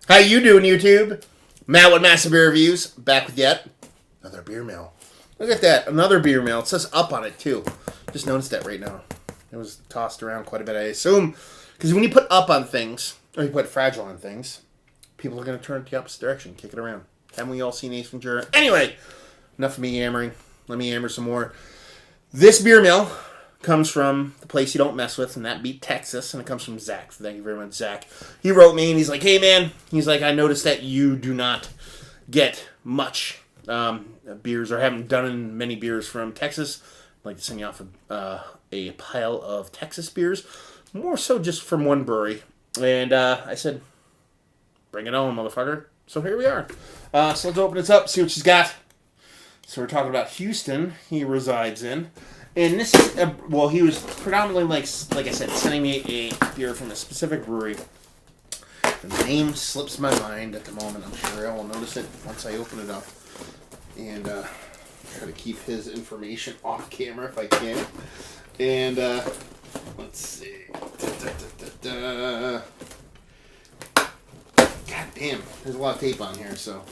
How you doing, YouTube? Matt with Massive Beer Reviews, back with yet another beer mail. Look at that, another beer mail. It says up on it, too. Just noticed that right now. It was tossed around quite a bit, I assume. Because when you put up on things, or you put fragile on things, people are going to turn it the opposite direction, kick it around. Haven't we all seen Ace Ventura? Anyway, enough of me yammering. Let me yammer some more. This beer mail comes from the place you don't mess with, and that beat Texas, and it comes from Zach. Thank you very much, Zach. He wrote me, and he's like, hey, man, he's like, I noticed that you do not get much beers, or haven't done many beers from Texas. I'd like to send you off a pile of Texas beers, more so just from one brewery. And I said, bring it on, motherfucker. So here we are. So let's open this up, see what she's got. So we're talking about Houston, he resides in. And this is, he was predominantly, like I said, sending me a beer from a specific brewery. The name slips my mind at the moment. I'm sure I will notice it once I open it up. And try to keep his information off camera if I can. And let's see. God damn, there's a lot of tape on here, so.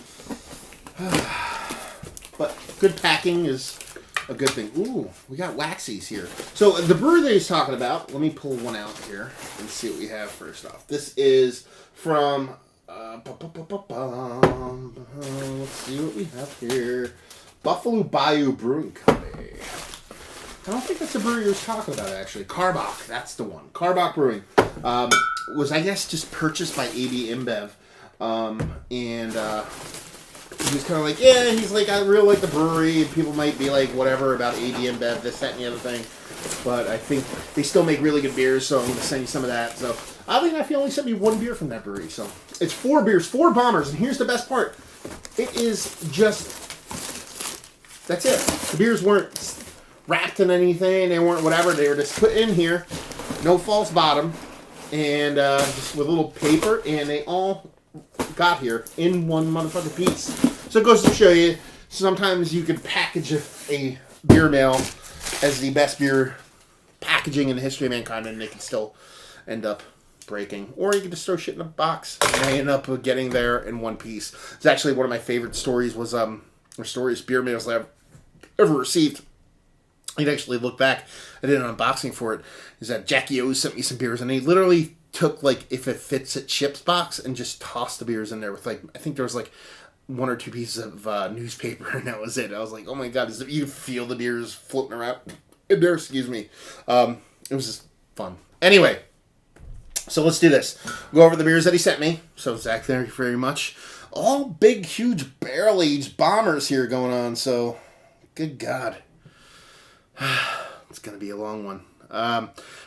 But good packing is a good thing. Ooh, we got Waxies here. So the brewery that he's talking about, let me pull one out here and see what we have first off. This is from, let's see what we have here. Buffalo Bayou Brewing Company. I don't think that's the brewery he was talking about, actually. Karbach, that's the one. Karbach Brewing. Was, I guess, just purchased by AB InBev. He was kind of like, yeah, he's like, I really like the brewery. People might be like, whatever about AB InBev, this, that, and the other thing. But I think they still make really good beers, so I'm going to send you some of that. So, oddly enough, he only sent me one beer from that brewery. So, it's 4 beers, 4 bombers, and here's the best part. It is just, that's it. The beers weren't wrapped in anything, they weren't whatever, they were just put in here, no false bottom, and just with a little paper, and they all got here in one motherfucking piece. So it goes to show you, sometimes you can package a beer mail as the best beer packaging in the history of mankind, and they can still end up breaking. Or you can just throw shit in a box, and they end up getting there in one piece. It's actually one of my favorite stories was, beer mails that I've ever received. I'd actually look back, I did an unboxing for it, is that Jackie O sent me some beers, and he literally took, like, if it fits at Chip's box, and just tossed the beers in there with, like, I think there was, like, 1 or 2 pieces of newspaper, and that was it. I was like, oh my god, you feel the beers floating around in there, excuse me. It was just fun. Anyway, so let's do this. Go over the beers that he sent me. So, Zach, thank you very much. All big, huge, barrel-aged bombers here going on, so, good god. It's going to be a long one.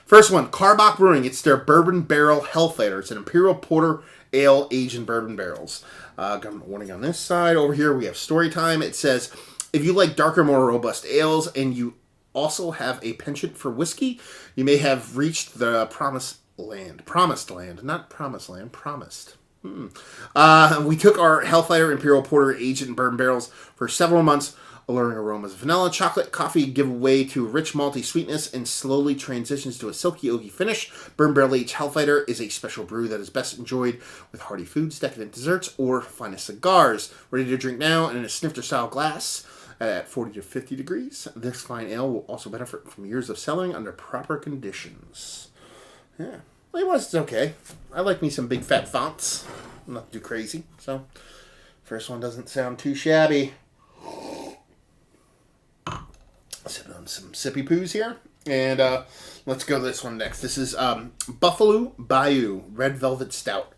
First one, Karbach Brewing. It's their Bourbon Barrel Hellfighter. It's an Imperial Porter Ale aged in bourbon barrels. Government warning on this side. Over here we have story time. It says, if you like darker, more robust ales and you also have a penchant for whiskey, you may have reached the promised land. Promised land, not promised land. Promised. We took our Hellfighter Imperial Porter aged in bourbon barrels for several months. Alluring aromas of vanilla, chocolate, coffee give way to rich malty sweetness and slowly transitions to a silky oaky finish. Bourbon Barrel Aged Hellfighter is a special brew that is best enjoyed with hearty foods, decadent desserts, or finest cigars. Ready to drink now in a snifter-style glass at 40 to 50 degrees. This fine ale will also benefit from years of selling under proper conditions. Yeah, label-wise, it's okay. I like me some big fat fonts. I'm not too crazy, so first one doesn't sound too shabby. Sipping on some sippy poos here. And let's go to this one next. This is Buffalo Bayou Red Velvet Stout.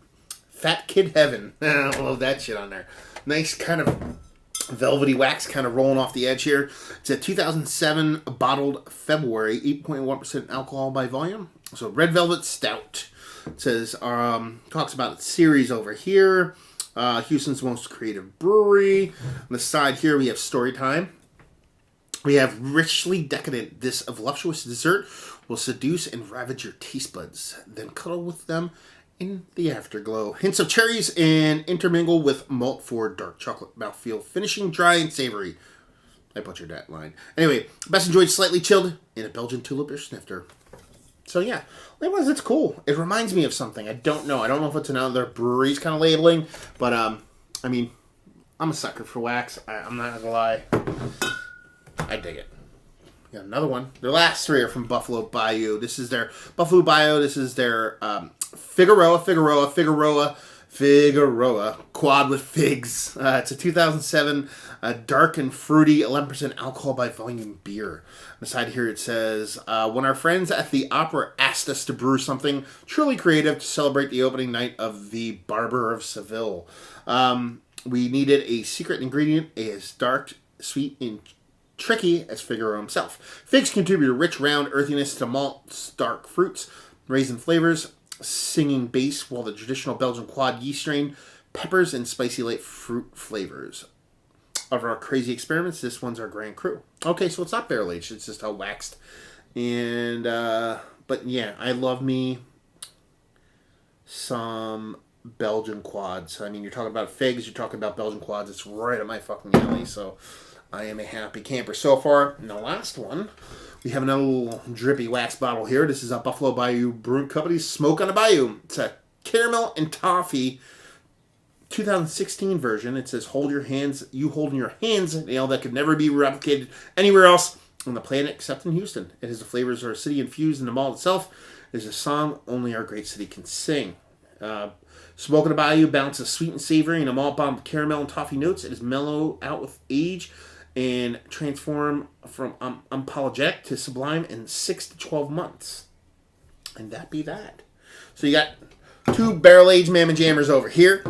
Fat Kid Heaven. I love that shit on there. Nice kind of velvety wax kind of rolling off the edge here. It's a 2007 bottled February, 8.1% alcohol by volume. So Red Velvet Stout. It says, talks about its series over here. Houston's most creative brewery. On the side here we have story time. We have richly decadent. This voluptuous dessert will seduce and ravage your taste buds. Then cuddle with them in the afterglow. Hints of cherries and intermingle with malt for dark chocolate mouthfeel. Finishing dry and savory. I butchered that line. Anyway, best enjoyed slightly chilled in a Belgian tulip or snifter. So yeah, likewise, it's cool. It reminds me of something. I don't know. I don't know if it's another brewery's kind of labeling, but I mean, I'm a sucker for wax. I'm not gonna lie. I dig it. Got another one. Their last three are from Buffalo Bayou. This is their Buffalo Bayou. This is their Figueroa quad with figs. It's a 2007 dark and fruity 11% alcohol by volume beer. On the side here it says, when our friends at the opera asked us to brew something truly creative to celebrate the opening night of The Barber of Seville, we needed a secret ingredient as dark, sweet, and tricky as Figueroa himself. Figs contribute a rich, round earthiness to malts, dark fruits, raisin flavors, singing bass, while the traditional Belgian quad yeast strain, peppers, and spicy light fruit flavors. Of our crazy experiments, this one's our Grand Cru. Okay, so it's not barrel aged; it's just how waxed. And but yeah, I love me some Belgian quads. I mean, you're talking about figs, you're talking about Belgian quads. It's right up my fucking alley. So I am a happy camper so far. And the last one, we have another little drippy wax bottle here. This is a Buffalo Bayou Brewing Company Smoke on the Bayou. It's a caramel and toffee 2016 version. It says, hold your hands, you hold in your hands an ale that could never be replicated anywhere else on the planet except in Houston. It has the flavors of our city infused in the malt itself. It is a song only our great city can sing. Smoke on the Bayou balances sweet and savory and a malt bomb caramel and toffee notes. It is mellow out with age and transform from unapologetic to sublime in 6 to 12 months. And that be that. So you got two barrel-aged Mamma Jammers over here.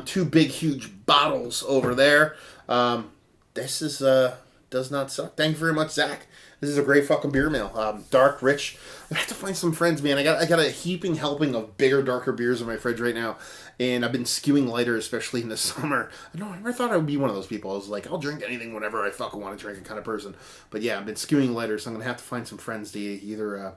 Two big, huge bottles over there. This is does not suck. Thank you very much, Zach. This is a great fucking beer mail. Dark, rich. I have to find some friends, man. I got a heaping helping of bigger, darker beers in my fridge right now, and I've been skewing lighter, especially in the summer. I never thought I would be one of those people. I was like, I'll drink anything whenever I fucking want to drink it kind of person. But yeah, I've been skewing lighter, so I'm gonna have to find some friends to either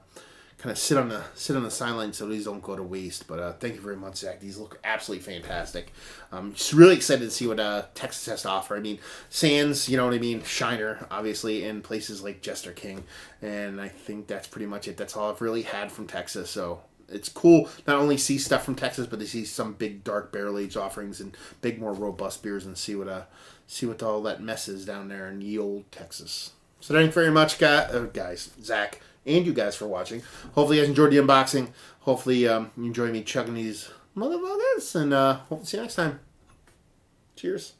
kind of sit on the sideline so these don't go to waste. But thank you very much, Zach. These look absolutely fantastic. I'm just really excited to see what Texas has to offer. I mean, Sands, you know what I mean, Shiner, obviously, and places like Jester King. And I think that's pretty much it. That's all I've really had from Texas. So it's cool not only see stuff from Texas, but to see some big dark barrel-aged offerings and big, more robust beers and see what all that mess is down there in ye old Texas. So thank you very much, guys, Zach, and you guys for watching. Hopefully you guys enjoyed the unboxing. Hopefully you enjoy me chugging these motherfuckers. And hope to see you next time. Cheers.